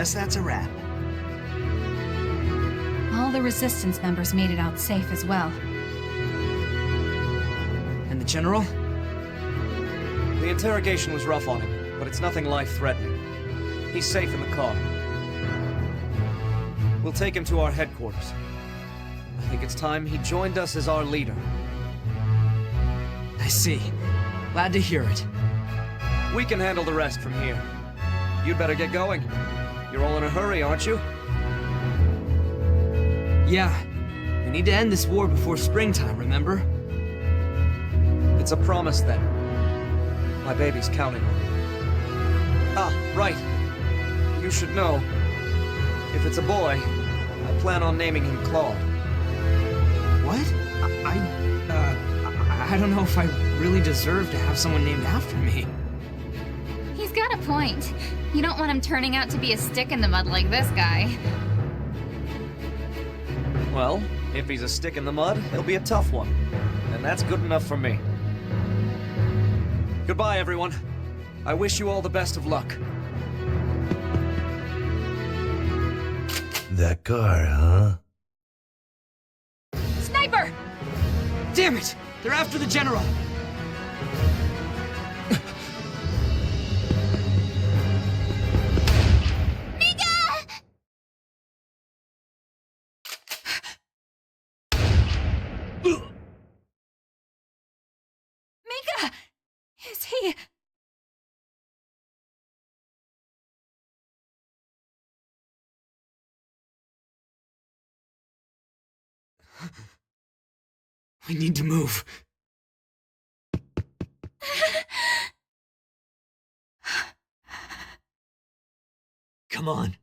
guess that's a wrap. All the Resistance members made it out safe as well. And the General? The interrogation was rough on him, but it's nothing life-threatening. He's safe in the car. We'll take him to our headquarters. I think it's time he joined us as our leader. I see. Glad to hear it. We can handle the rest from here. You'd better get going. You're all in a hurry, aren't you? Yeah. We need to end this war before springtime, remember? It's a promise, then. My baby's counting on it. Ah, right. You should know. If it's a boy, I plan on naming him Claude. What? I don't know if I really deserve to have someone named after me. He's got a point. You don't want him turning out to be a stick in the mud like this guy. Well, if he's a stick in the mud, he'll be a tough one. And that's good enough for me. Goodbye, everyone. I wish you all the best of luck. That car, huh? Sniper! Damn it! They're after the General! Mika! Is he... We need to move. Come on.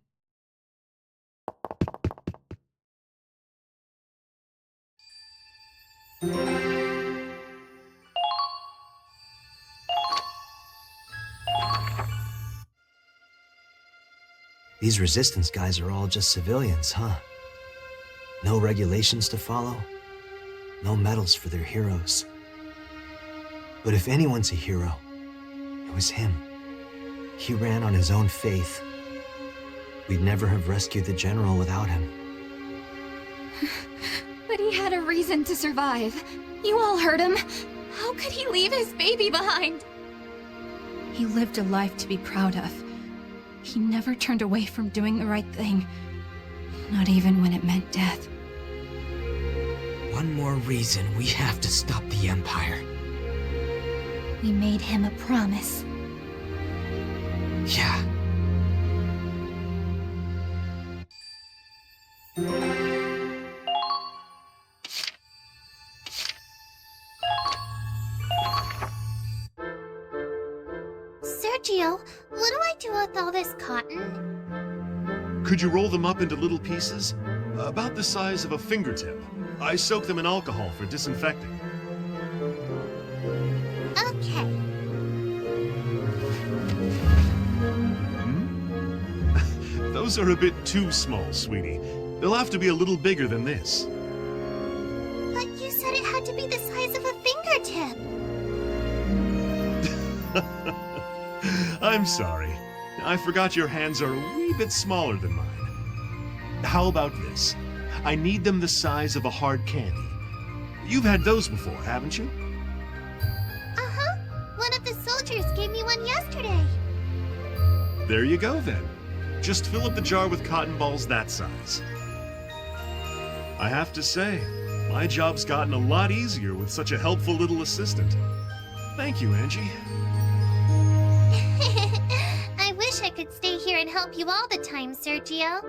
These Resistance guys are all just civilians, huh? No regulations to follow, no medals for their heroes. But if anyone's a hero, it was him. He ran on his own faith. We'd never have rescued the General without him. But he had a reason to survive. You all heard him. How could he leave his baby behind? He lived a life to be proud of. He never turned away from doing the right thing. Not even when it meant death. One more reason we have to stop the Empire. We made him a promise. Yeah. Sergio, what do I do with all this cotton? Could you roll them up into little pieces? About the size of a fingertip. I soak them in alcohol for disinfecting. Okay. Those are a bit too small, sweetie. They'll have to be a little bigger than this. But you said it had to be the size of a fingertip. I'm sorry. I forgot your hands are a wee bit smaller than mine. How about this? I need them the size of a hard candy. You've had those before, haven't you? Uh-huh. One of the soldiers gave me one yesterday. There you go, then. Just fill up the jar with cotton balls that size. I have to say, my job's gotten a lot easier with such a helpful little assistant. Thank you, Angie. I wish I could stay here and help you all the time, Sergio.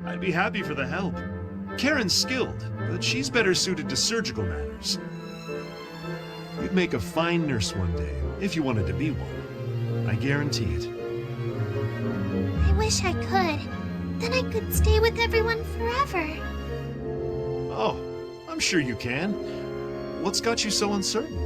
I'd be happy for the help. Karen's skilled, but she's better suited to surgical matters. You'd make a fine nurse one day, if you wanted to be one. I guarantee it. I wish I could. Then I could stay with everyone forever. Oh, I'm sure you can. What's got you so uncertain?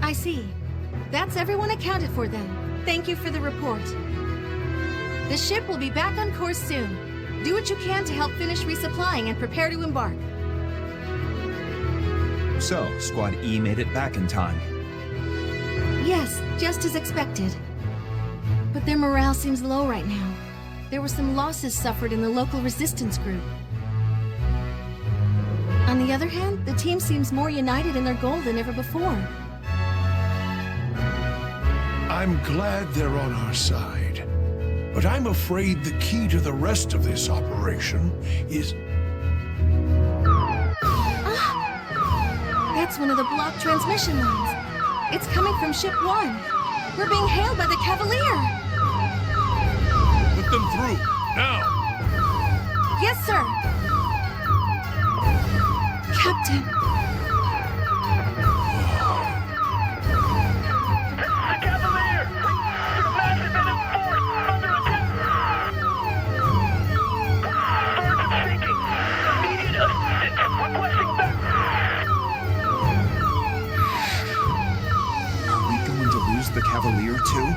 I see. That's everyone accounted for then. Thank you for the report. The ship will be back on course soon. Do what you can to help finish resupplying and prepare to embark. So, Squad E made it back in time. Yes, just as expected. But their morale seems low right now. There were some losses suffered in the local resistance group. On the other hand, the team seems more united in their goal than ever before. I'm glad they're on our side. But I'm afraid the key to the rest of this operation is... That's one of the blocked transmission lines. It's coming from Ship 1. We're being hailed by the Cavalier. Put them through, now! Yes, sir. Captain. The Cavalier! Your massive force under attack! Sergeant sinking! Immediate assistance requesting back! Are we going to lose the Cavalier too?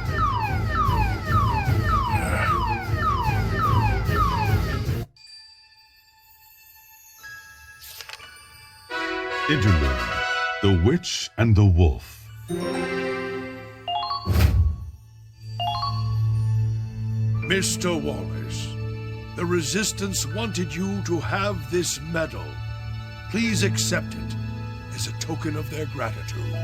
Interlude: The Witch and the Wolf. Mr. Wallace, the Resistance wanted you to have this medal. Please accept it as a token of their gratitude.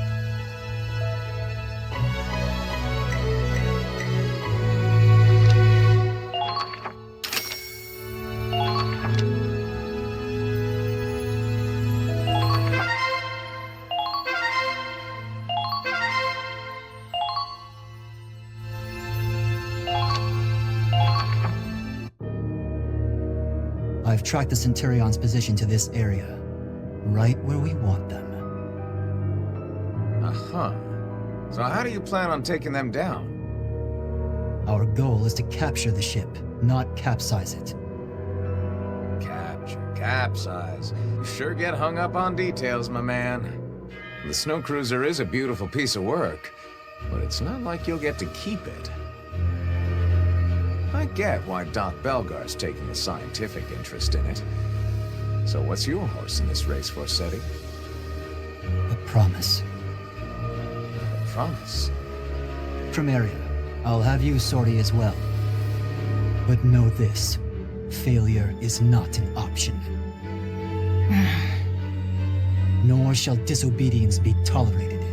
I've tracked the Centurion's position to this area, right where we want them. Uh-huh. So how do you plan on taking them down? Our goal is to capture the ship, not capsize it. Capsize. You sure get hung up on details, my man. The snow cruiser is a beautiful piece of work, but it's not like you'll get to keep it. I get why Doc Belgar's taking a scientific interest in it. So what's your horse in this race, Forseti? A promise. A promise? Primaria, I'll have you sortie as well. But know this, failure is not an option. Nor shall disobedience be tolerated.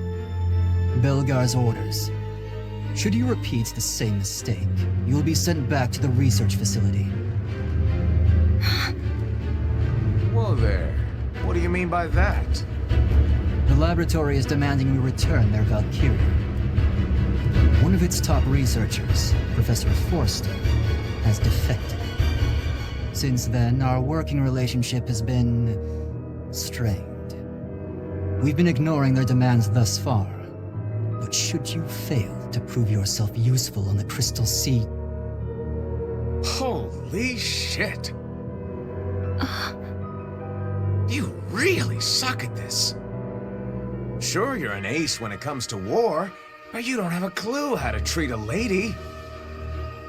Belgar's orders. Should you repeat the same mistake, you'll be sent back to the research facility. Whoa there. What do you mean by that? The laboratory is demanding we return their Valkyria. One of its top researchers, Professor Forster, has defected. Since then, our working relationship has been strained. We've been ignoring their demands thus far, but should you fail to prove yourself useful on the Crystal Sea... Holy shit! You really suck at this. Sure, you're an ace when it comes to war, but you don't have a clue how to treat a lady.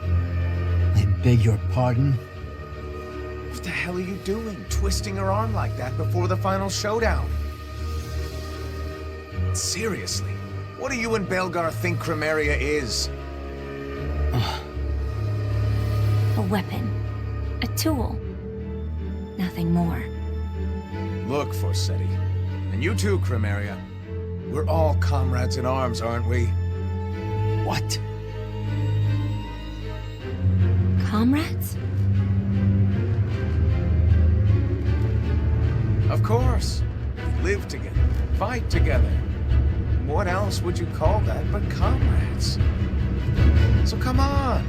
I beg your pardon? What the hell are you doing, twisting her arm like that before the final showdown? Seriously, what do you and Belgar think Primaria is? A weapon. A tool. Nothing more. Look, Forseti, and you too, Primaria. We're all comrades in arms, aren't we? What? Comrades? Of course. We live together, fight together. What else would you call that but comrades? So come on.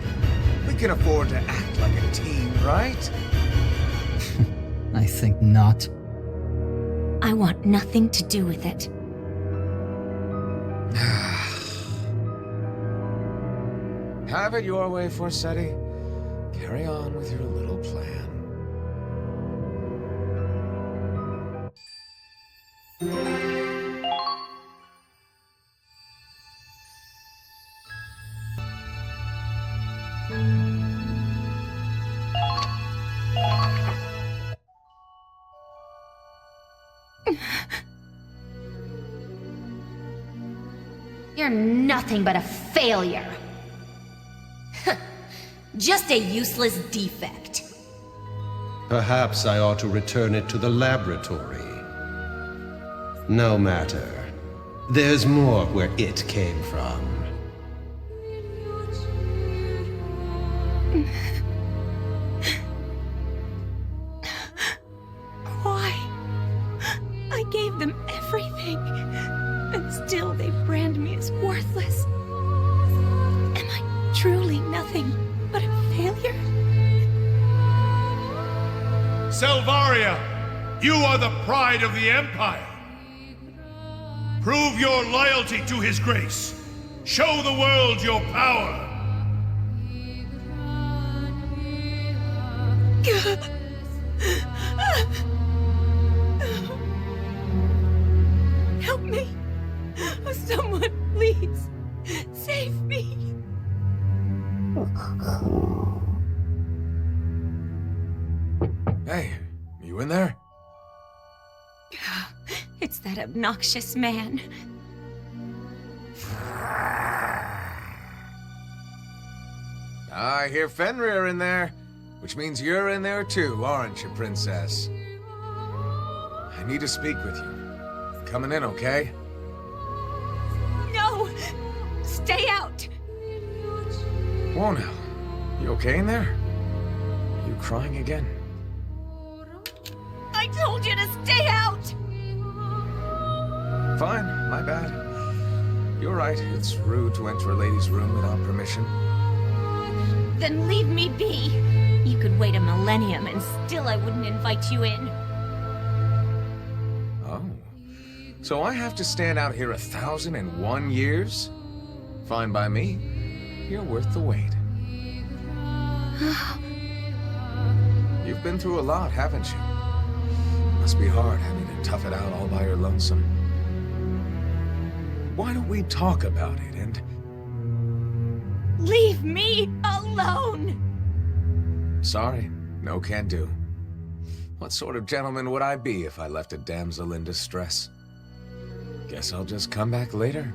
We can afford to act like a team, right? I think not. I want nothing to do with it. Have it your way, Forseti. Carry on with your little plan. You're nothing but a failure. Just a useless defect. Perhaps I ought to return it to the laboratory. No matter. There's more where it came from. Why? I gave them everything, and still they brand me as worthless. Am I truly nothing but a failure? Selvaria, you are the pride of the Empire. Prove your loyalty to His grace. Show the world your power. Help me! Someone, please! Save me! Hey, you in there? It's that obnoxious man. I hear Fenrir in there, which means you're in there too, aren't you, Princess? I need to speak with you. Coming in, okay? No! Stay out! Whoa now. You okay in there? You crying again? I told you to stay out! Fine, my bad. You're right, it's rude to enter a lady's room without permission. Then leave me be. You could wait a millennium and still I wouldn't invite you in. Oh. So I have to stand out here 1,001 years? Fine by me. You're worth the wait. You've been through a lot, haven't you? Must be hard having to tough it out all by your lonesome. Why don't we talk about it and... Leave me alone! Sorry, no can do. What sort of gentleman would I be if I left a damsel in distress? Guess I'll just come back later.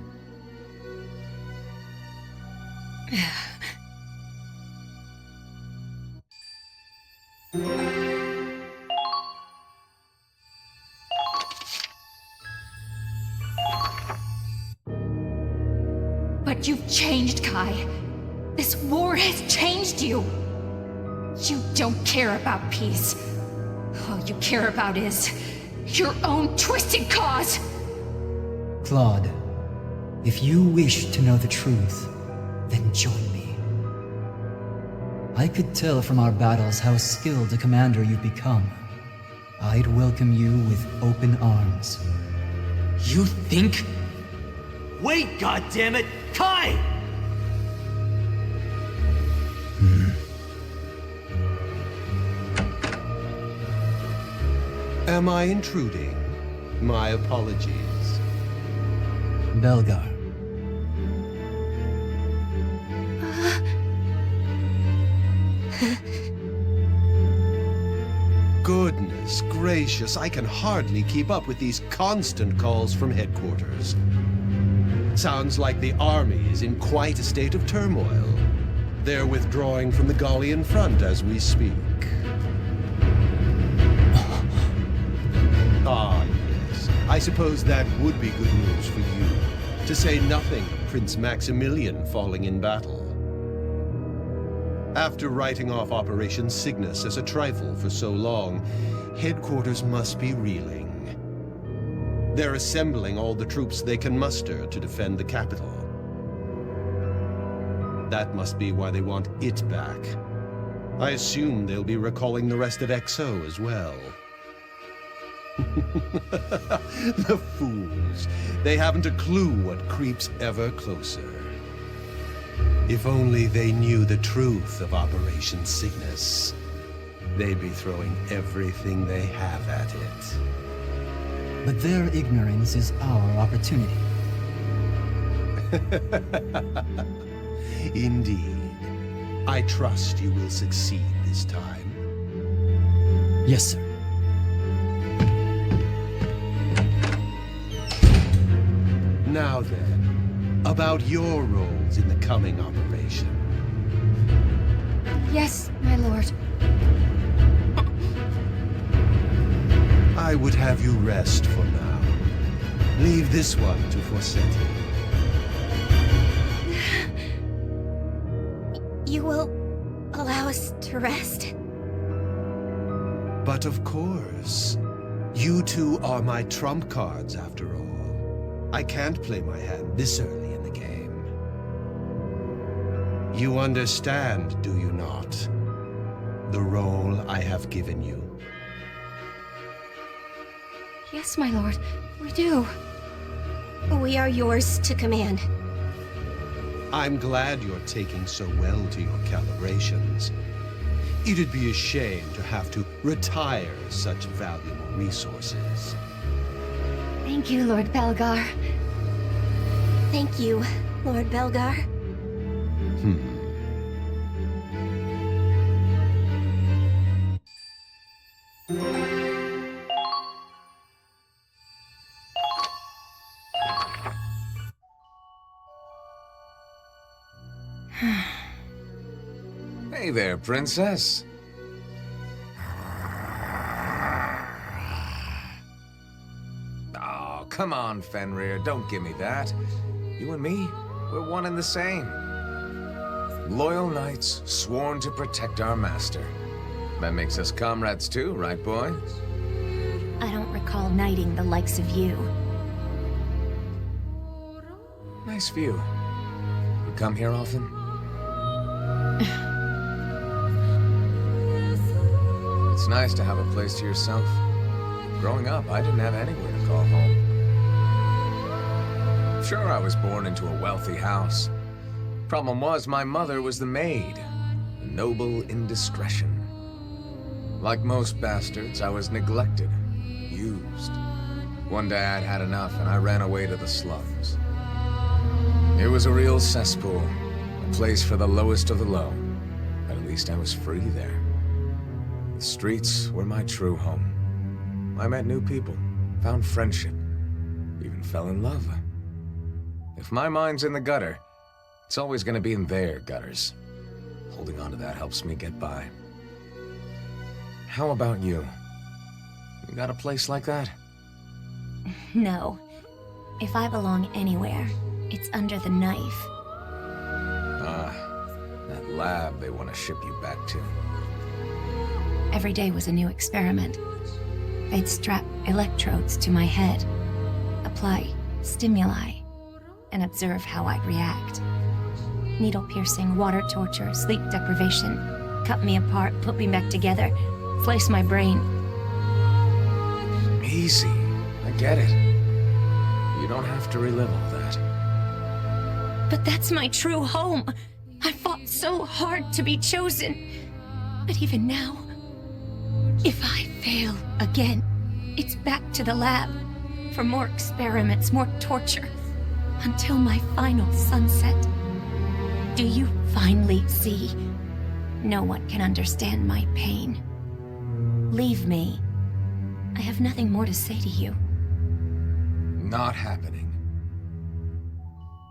But you've changed, Kai. This war has changed you. You don't care about peace. All you care about is your own twisted cause. Claude, if you wish to know the truth, then join me. I could tell from our battles how skilled a commander you've become. I'd welcome you with open arms. You think? Wait, goddammit! Kai! Am I intruding? My apologies. Belgar. Goodness gracious, I can hardly keep up with these constant calls from headquarters. Sounds like the army is in quite a state of turmoil. They're withdrawing from the Gallian front as we speak. Ah, yes. I suppose that would be good news for you. To say nothing of Prince Maximilian falling in battle. After writing off Operation Cygnus as a trifle for so long, headquarters must be reeling. They're assembling all the troops they can muster to defend the capital. That must be why they want it back. I assume they'll be recalling the rest of XO as well. The fools. They haven't a clue what creeps ever closer. If only they knew the truth of Operation Cygnus, they'd be throwing everything they have at it. But their ignorance is our opportunity. Indeed. I trust you will succeed this time. Yes, sir. Now then, about your roles in the coming operation. Yes, my lord. I would have you rest for now. Leave this one to Forsetti. You will allow us to rest? But of course, you two are my trump cards after all. I can't play my hand this early in the game. You understand, do you not? The role I have given you. Yes, my lord. We do. We are yours to command. I'm glad you're taking so well to your calibrations. It'd be a shame to have to retire such valuable resources. Thank you, Lord Belgar. Thank you, Lord Belgar. Hey there, princess. Oh, come on, Fenrir, don't give me that. You and me, we're one and the same. Loyal knights, sworn to protect our master. That makes us comrades too, right, boy? I don't recall knighting the likes of you. Nice view. You come here often? It's nice to have a place to yourself. Growing up, I didn't have anywhere to call home. Sure, I was born into a wealthy house. Problem was, my mother was the maid. A noble indiscretion. Like most bastards, I was neglected, used. One day I'd had enough and I ran away to the slums. It was a real cesspool, a place for the lowest of the low. But at least I was free there. The streets were my true home. I met new people, found friendship, even fell in love. If my mind's in the gutter, it's always gonna be in their gutters. Holding on to that helps me get by. How about you? You got a place like that? No. If I belong anywhere, it's under the knife. Ah, that lab they want to ship you back to. Every day was a new experiment. They'd strap electrodes to my head, apply stimuli, and observe how I'd react. Needle piercing, water torture, sleep deprivation, cut me apart, put me back together, slice my brain. Easy. I get it. You don't have to relive all that. But that's my true home. I fought so hard to be chosen. But even now, if I fail again, it's back to the lab for more experiments, more torture, until my final sunset. Do you finally see? No one can understand my pain. Leave me. I have nothing more to say to you. Not happening.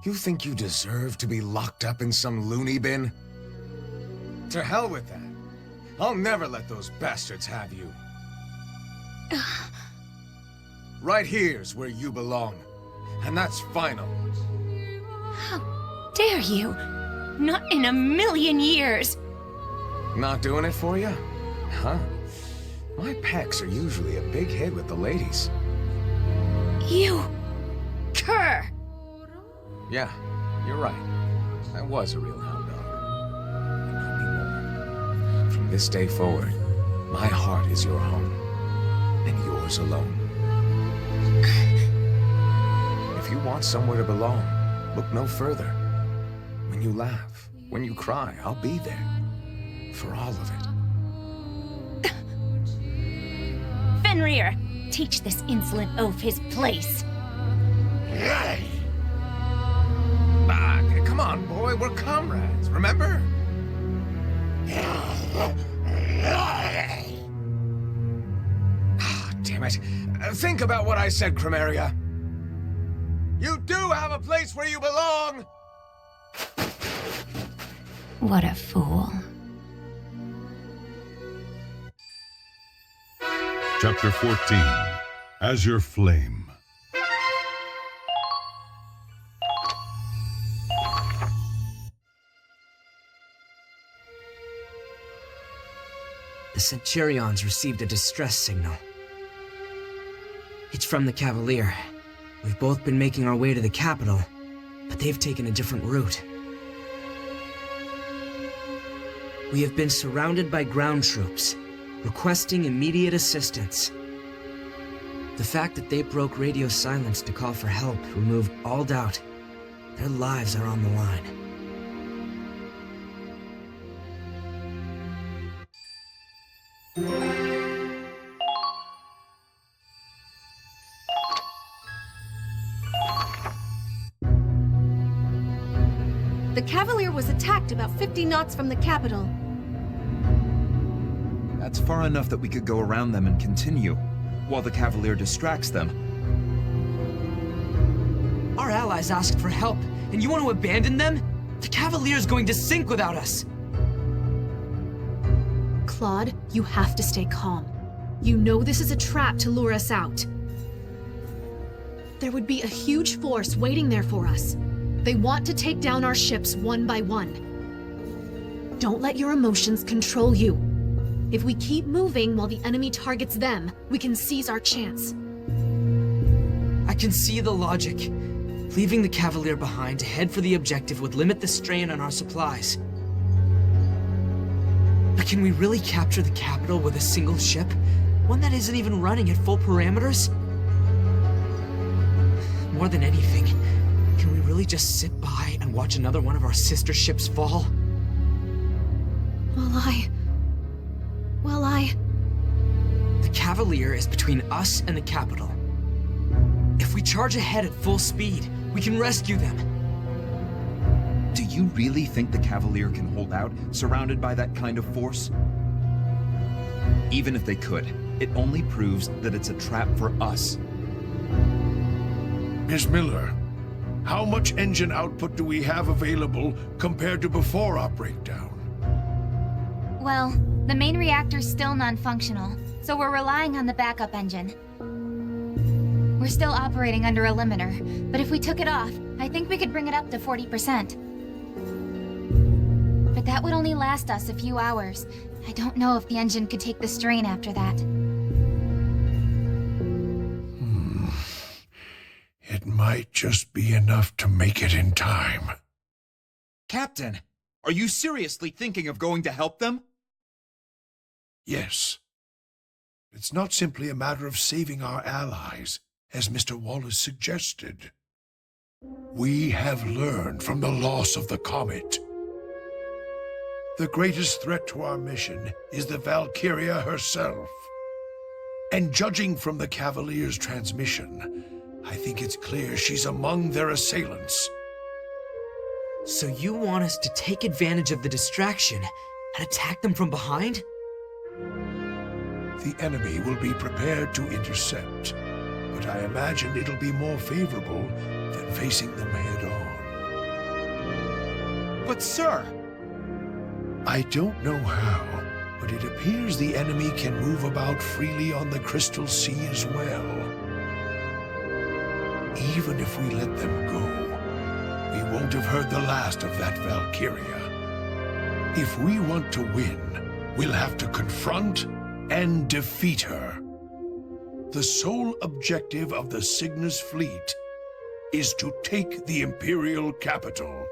You think you deserve to be locked up in some loony bin? To hell with that. I'll never let those bastards have you. Right here's where you belong. And that's final. How dare you? Not in a million years. Not doing it for you? Huh? My pecs are usually a big hit with the ladies. You... cur! Yeah, you're right. I was a real hound dog. But not anymore. From this day forward, my heart is your home. And yours alone. If you want somewhere to belong, look no further. When you laugh, when you cry, I'll be there. For all of it. Fenrir! Teach this insolent oaf his place. Ah, come on, boy. We're comrades, remember? Ah, damn it. Think about what I said, Chromaria. You do have a place where you belong! What a fool. Chapter 14, Azure Flame. The Centurions received a distress signal. It's from the Cavalier. We've both been making our way to the capital, but they've taken a different route. We have been surrounded by ground troops, requesting immediate assistance. The fact that they broke radio silence to call for help removed all doubt. Their lives are on the line. The Cavalier was attacked about 50 knots from the capital. That's far enough that we could go around them and continue, while the Cavalier distracts them. Our allies asked for help, and you want to abandon them? The Cavalier's going to sink without us! Claude, you have to stay calm. You know this is a trap to lure us out. There would be a huge force waiting there for us. They want to take down our ships one by one. Don't let your emotions control you. If we keep moving while the enemy targets them, we can seize our chance. I can see the logic. Leaving the Cavalier behind to head for the objective would limit the strain on our supplies. But can we really capture the capital with a single ship? One that isn't even running at full parameters? More than anything, can we really just sit by and watch another one of our sister ships fall? The Cavalier is between us and the capital. If we charge ahead at full speed, we can rescue them. Do you really think the Cavalier can hold out, surrounded by that kind of force? Even if they could, it only proves that it's a trap for us. Miss Miller, how much engine output do we have available compared to before our breakdown? Well, the main reactor's still non-functional, so we're relying on the backup engine. We're still operating under a limiter, but if we took it off, I think we could bring it up to 40%. But that would only last us a few hours. I don't know if the engine could take the strain after that. It might just be enough to make it in time. Captain, are you seriously thinking of going to help them? Yes. It's not simply a matter of saving our allies, as Mr. Wallace suggested. We have learned from the loss of the comet. The greatest threat to our mission is the Valkyria herself. And judging from the Cavalier's transmission, I think it's clear she's among their assailants. So you want us to take advantage of the distraction and attack them from behind? The enemy will be prepared to intercept, but I imagine it'll be more favorable than facing them head-on. But sir! I don't know how, but it appears the enemy can move about freely on the Crystal Sea as well. Even if we let them go, we won't have heard the last of that Valkyria. If we want to win, we'll have to confront and defeat her. The sole objective of the Cygnus fleet is to take the Imperial capital.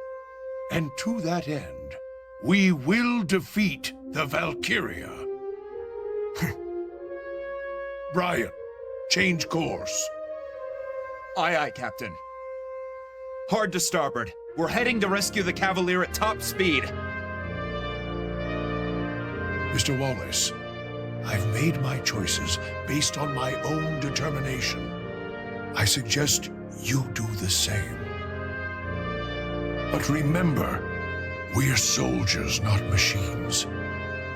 And to that end, we will defeat the Valkyria. Brian, change course. Aye, aye, Captain. Hard to starboard. We're heading to rescue the Cavalier at top speed. Mr. Wallace, I've made my choices based on my own determination. I suggest you do the same. But remember, we're soldiers, not machines.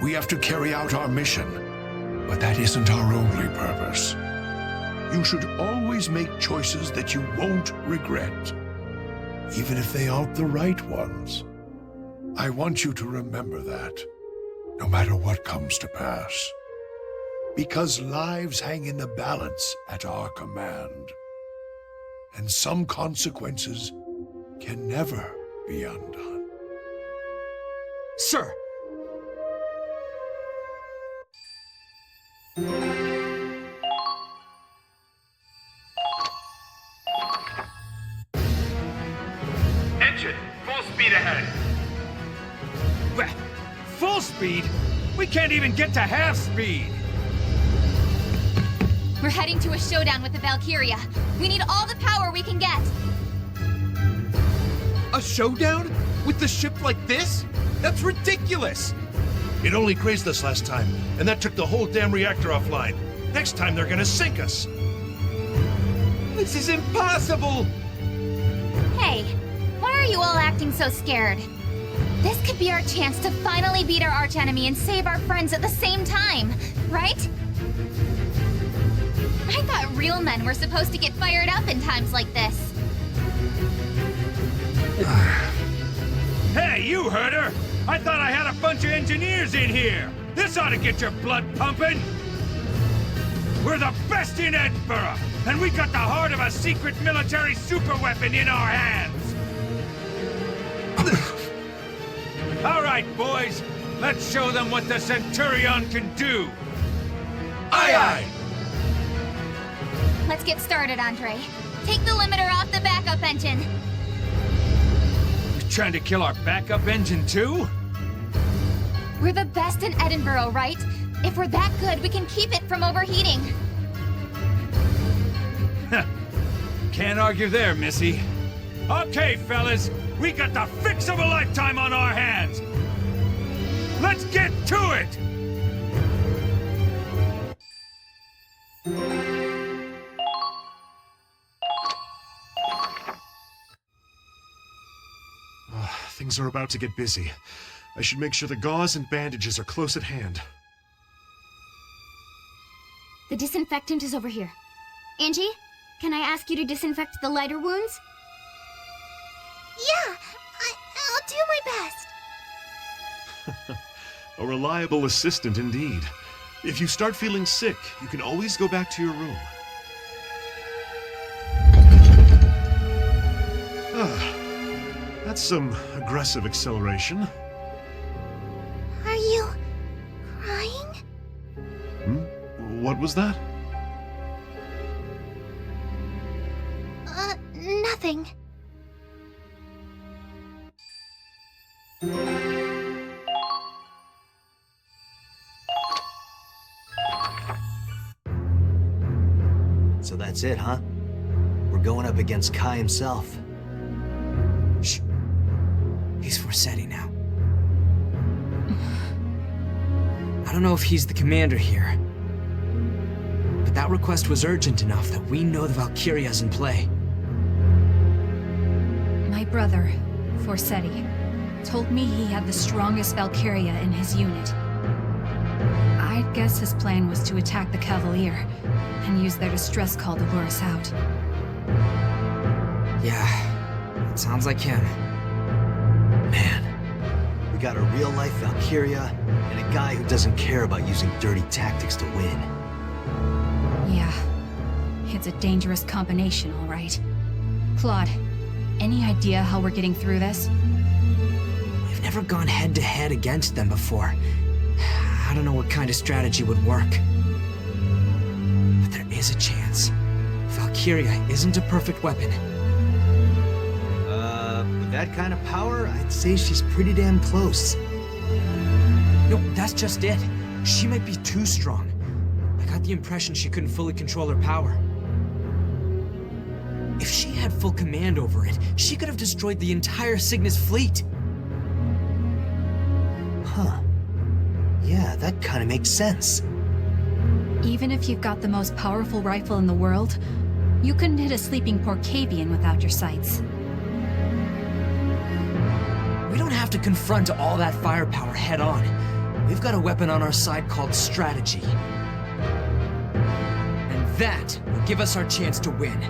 We have to carry out our mission, but that isn't our only purpose. You should always make choices that you won't regret. even if they aren't the right ones. I want you to remember that, no matter what comes to pass. Because lives hang in the balance at our command. And some consequences can never be undone. Sir! Engine, full speed ahead. Full speed? We can't even get to half speed! We're heading to a showdown with the Valkyria. We need all the power we can get. A showdown? With the ship like this? That's ridiculous! It only grazed us last time, and that took the whole damn reactor offline. Next time they're gonna sink us. This is impossible! Hey, why are you all acting so scared? This could be our chance to finally beat our archenemy and save our friends at the same time, right? I thought real men were supposed to get fired up in times like this. Hey, you heard her! I thought I had a bunch of engineers in here! This ought to get your blood pumping! We're the best in Edinburgh, and we got the heart of a secret military superweapon in our hands! All right, boys, let's show them what the Centurion can do! Aye, aye! Let's get started, Andre. Take the limiter off the backup engine. You're trying to kill our backup engine too? We're the best in Edinburgh, right? If we're that good, we can keep it from overheating. Can't argue there, Missy. Okay, fellas, we got the fix of a lifetime on our hands! Let's get to it! Things are about to get busy. I should make sure the gauze and bandages are close at hand. The disinfectant is over here. Angie, can I ask you to disinfect the lighter wounds? Yeah, I'll do my best. A reliable assistant indeed. If you start feeling sick, you can always go back to your room. That's some aggressive acceleration. Are you crying? What was that? Nothing. So that's it, huh? We're going up against Kai himself. Shh. He's Forsetti now. I don't know if he's the commander here, but that request was urgent enough that we know the Valkyria's in play. My brother, Forsetti, told me he had the strongest Valkyria in his unit. I guess his plan was to attack the Cavalier and use their distress call to lure us out. Yeah, it sounds like him. Man, we got a real-life Valkyria and a guy who doesn't care about using dirty tactics to win. Yeah, it's a dangerous combination, all right. Claude, any idea how we're getting through this? We've never gone head-to-head against them before. I don't know what kind of strategy would work. But there is a chance. Valkyria isn't a perfect weapon. With that kind of power, I'd say she's pretty damn close. No, that's just it. She might be too strong. I got the impression she couldn't fully control her power. If she had full command over it, she could have destroyed the entire Cygnus fleet. Huh. Yeah, that kind of makes sense. Even if you've got the most powerful rifle in the world, you couldn't hit a sleeping Porcavian without your sights. We don't have to confront all that firepower head-on. We've got a weapon on our side called strategy. And that will give us our chance to win.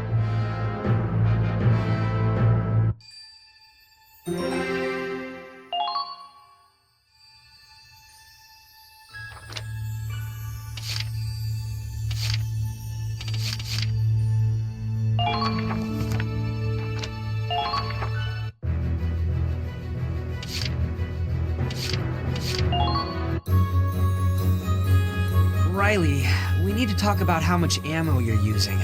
Riley, we need to talk about how much ammo you're using.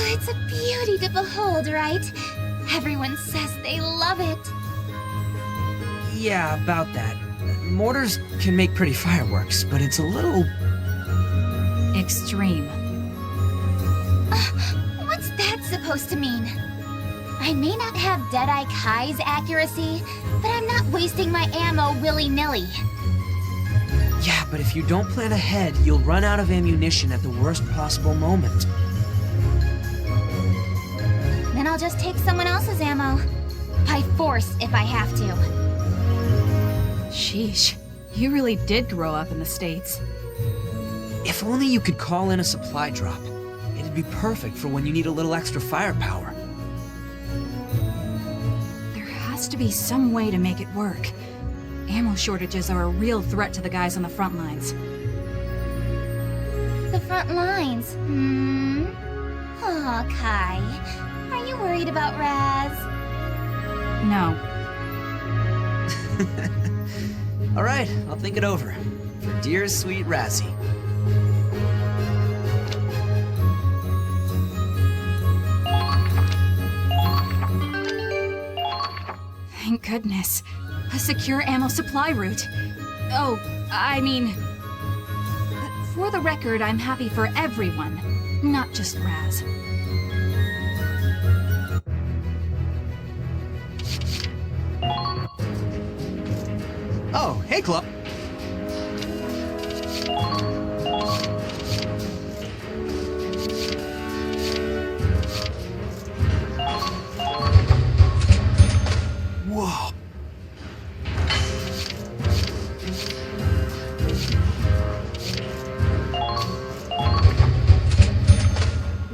It's a beauty to behold, right? Everyone says they love it. Yeah, about that. Mortars can make pretty fireworks, but it's a little... extreme. What's that supposed to mean? I may not have Deadeye Kai's accuracy, but I'm not wasting my ammo willy-nilly. Yeah, but if you don't plan ahead, you'll run out of ammunition at the worst possible moment. Then I'll just take someone else's ammo. By force, if I have to. Sheesh. You really did grow up in the States. If only you could call in a supply drop. It'd be perfect for when you need a little extra firepower. There has to be some way to make it work. Ammo shortages are a real threat to the guys on the front lines. The front lines, Aw, Kai. Are you worried about Raz? No. All right, I'll think it over. For dear sweet Razzie. Thank goodness. A secure ammo supply route. Oh, I mean... For the record, I'm happy for everyone, not just Raz. Oh, hey, Club. Whoa.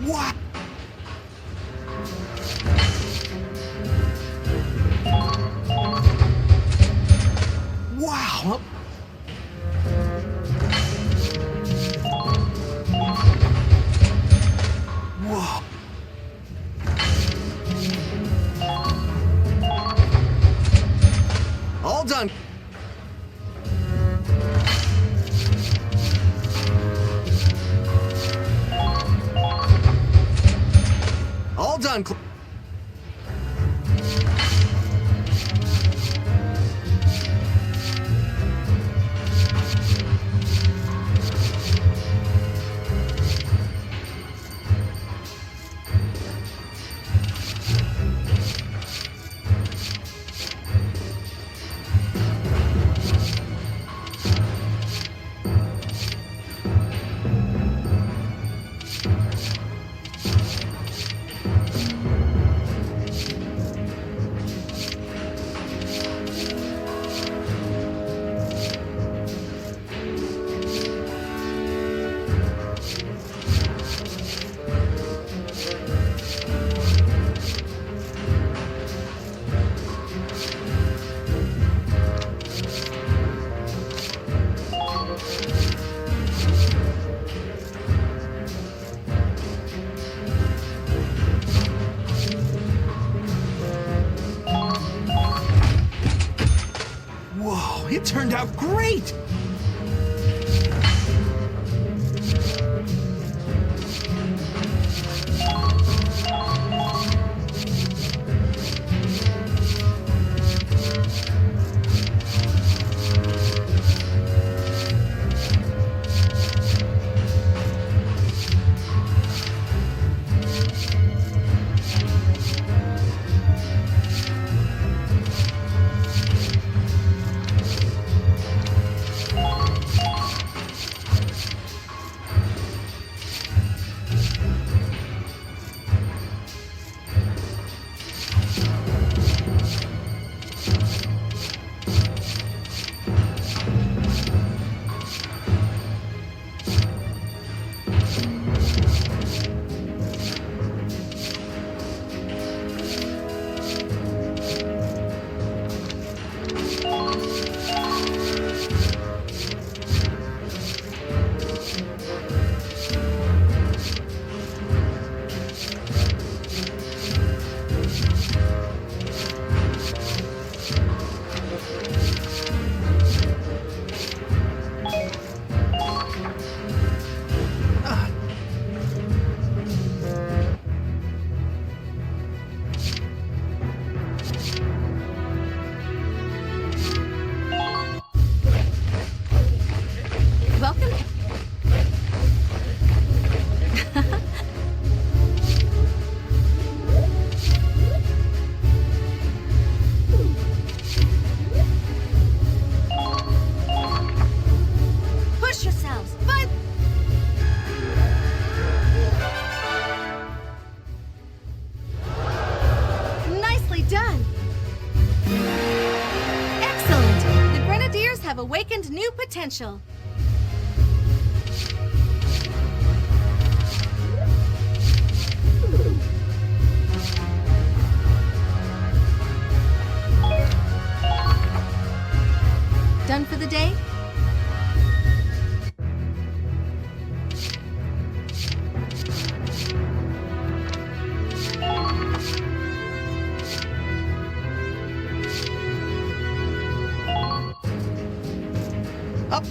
What? Wow. Whoa. All done. All done. Whoa, it turned out great! substantial. Done for the day? Up!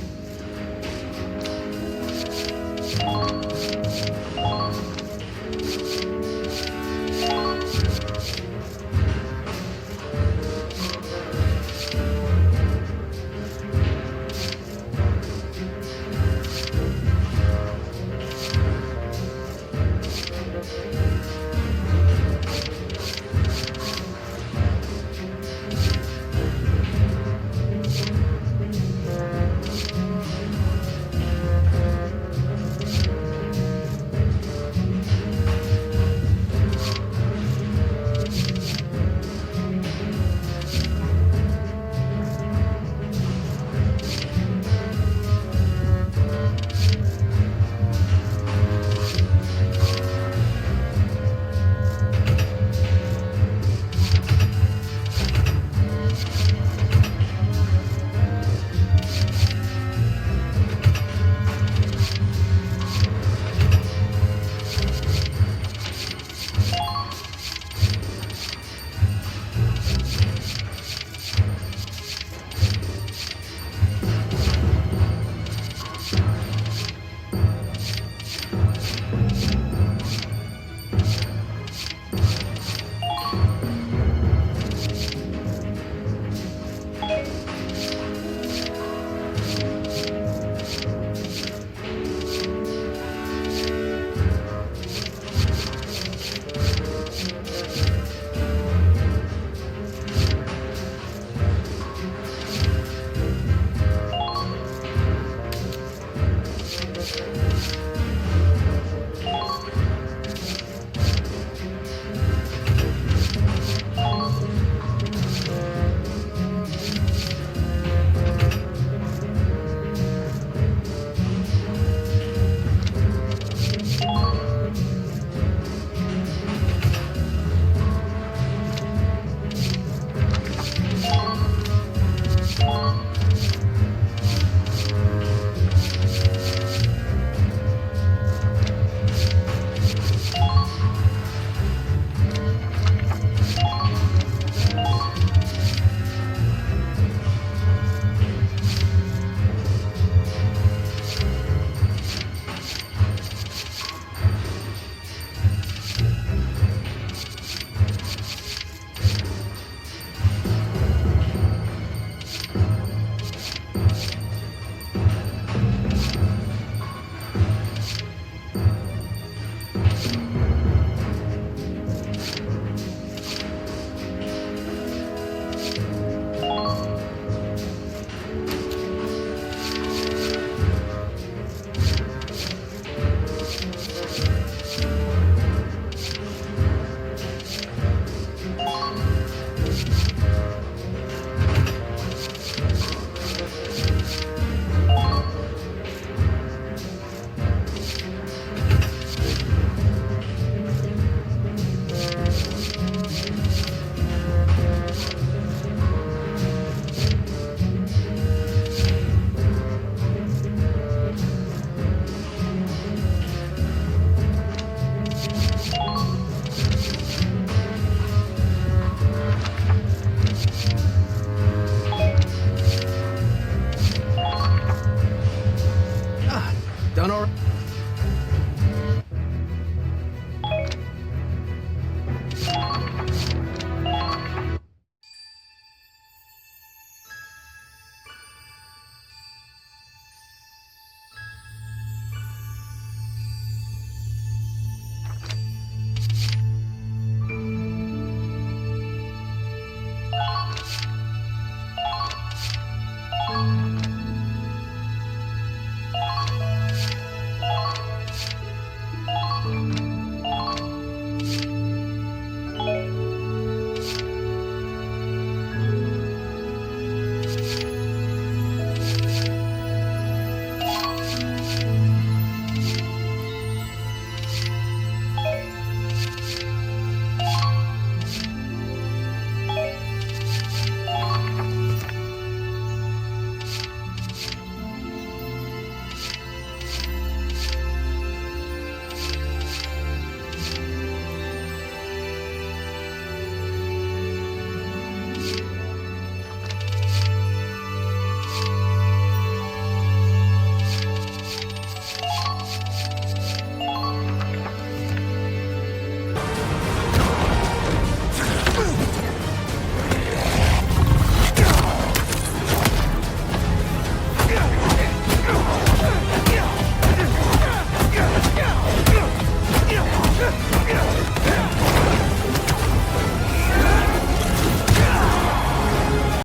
Done all right?